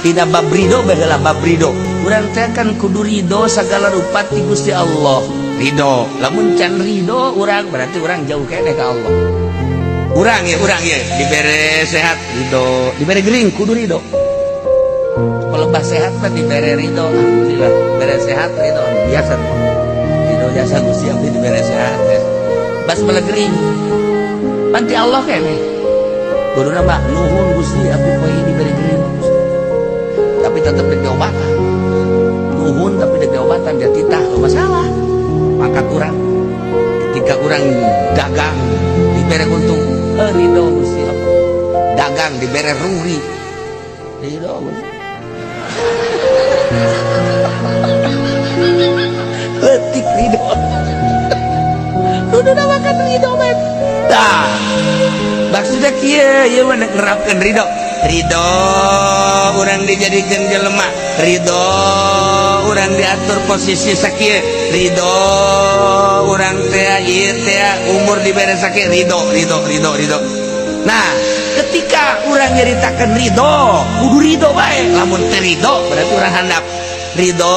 tidak bab ridho baheula bab ridho urang teh kan kudu ridho segala rupa ti Gusti Allah ridho lamun can ridho urang berarti urang jauh keneh ka Allah urang ya dibere sehat ridho dibere gering kudu ridho pelebah sehat mah dibere ridho alhamdulillah dibere sehat ridho biasa ridho jasa Gusti abdi dibere sehat bas melegering panti Allah keneh kuduna mah nuhun Gusti abdi poe dibere gering tapi tetap dek diobatan nuhun tapi dek diobatan dia titah masalah mangkat urang ketika urang dagang dibere untung ridho Gusti Allah dagang dibere ruri ridho letik ridho kudu makan ridho men tah maksudnya kieu mah nerapkeun ridho ridho urang dijadikeun jelema ridho urang diatur posisi sakieu ridho urang teh ieu teh umur dibere sakieu ridho nah ketika urang nyaritakeun ridho kudu ridho bae lamun teu ridho berarti urang handap ridho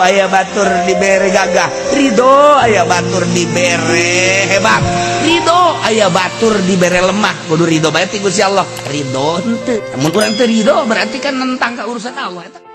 aya batur dibere gagah ridho aya batur dibere hebat ridho aya batur dibere lemah kudu ridho bae ti Gusti Allah ridho henteu mun urang teu ridho berarti kan nentang ka urusan Allah eta